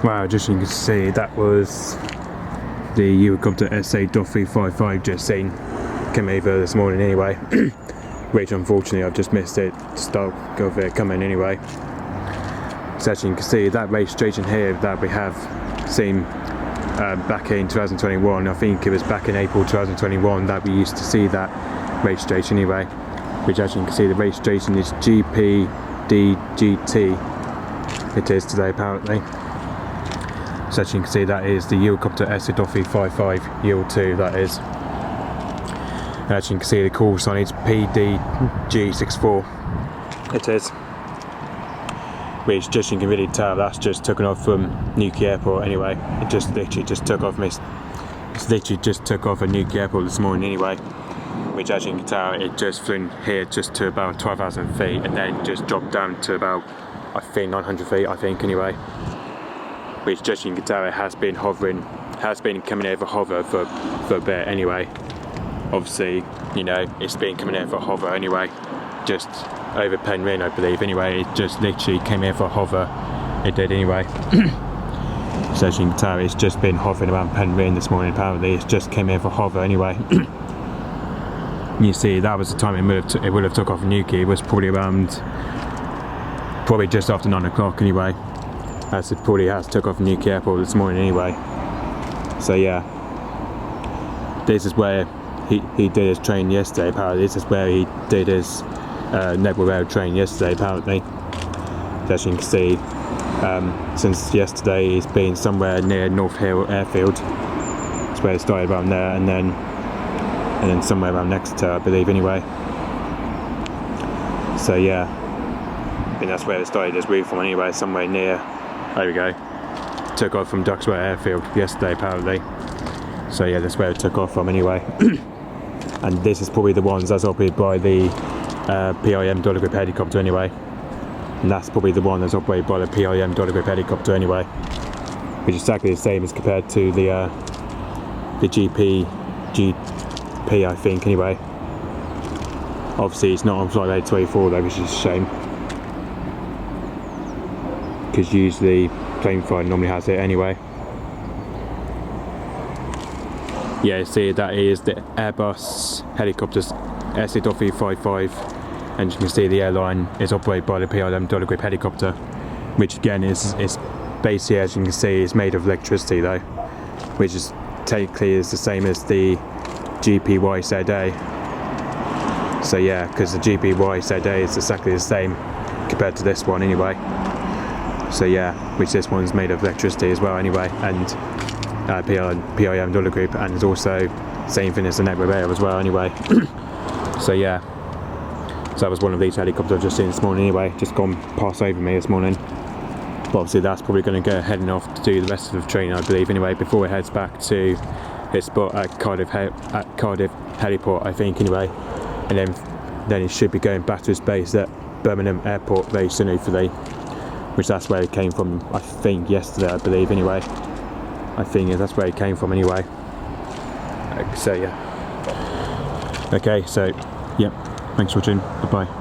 Wow, just you can see that was the Eurocopter AS.355 just seen came over this morning anyway, which unfortunately I've just missed it to start of it coming anyway. So as you can see, that registration here that we have seen back in 2021, I think it was back in April 2021 that we used to see that registration anyway, which as you can see the registration is G-PDGT. It is today apparently. So as you can see, that is the Eurocopter AS.355 Euro 2, that is. And as you can see, the call sign is PDG64. It is. Which just you can really tell that's just taken off from Newquay Airport anyway. It just literally just took off at Newquay Airport this morning anyway. Which as you can tell, it just flew here just to about 12,000 feet and then just dropped down to about, I think, 900 feet, I think anyway. Which just you can tell it has been hovering, has been coming over hover for a bit anyway. Obviously, you know, it's been coming in for a hover anyway, just over Penryn I believe anyway. It just literally came in for a hover, it did anyway. So as you can tell, it's just been hovering around Penryn this morning apparently. It's just came in for a hover anyway. You see, that was the time it would have took off from Newquay. It was probably just after 9 o'clock anyway, as it probably has took off from Newquay Airport this morning anyway. So yeah, this is where he did his train yesterday apparently. This is where he did his Network Rail train yesterday apparently. As you can see, since yesterday he's been somewhere near North Hill Airfield. That's where it started, around there, and then somewhere around Exeter I believe anyway. So yeah, I think that's where it started his route from anyway, somewhere near, there we go, took off from Duxwell Airfield yesterday apparently. So yeah, that's where it took off from anyway. And this is probably the ones that's operated by the PLM Dollar Grip helicopter anyway. And that's probably the one that's operated by the PLM Dollar Grip helicopter anyway. Which is exactly the same as compared to the G-PDGT I think anyway. Obviously it's not on flight rate 24 though, which is a shame. Because usually plane flight normally has it anyway. Yeah, see, that is the Airbus helicopters AS.355, and you can see the airline is operated by the PLM Dollar Grip helicopter, which again is basically, as you can see, is made of electricity though, which is technically is the same as the GPY-ZA. So yeah, because the GPY-ZA is exactly the same compared to this one anyway. So yeah, which this one's made of electricity as well anyway, and PLM Dollar Group, and it's also same thing as the Network Rail as well anyway. So yeah, so that was one of these helicopters I've just seen this morning anyway, just gone past over me this morning. But obviously that's probably going to go heading off to do the rest of the training I believe anyway, before it heads back to its spot at Cardiff heliport I think anyway, and then it should be going back to its base at Birmingham Airport very soon hopefully, which that's where it came from I think yesterday I believe anyway. I think that's where it came from anyway. So yeah. Okay, so yep, thanks for watching, bye bye.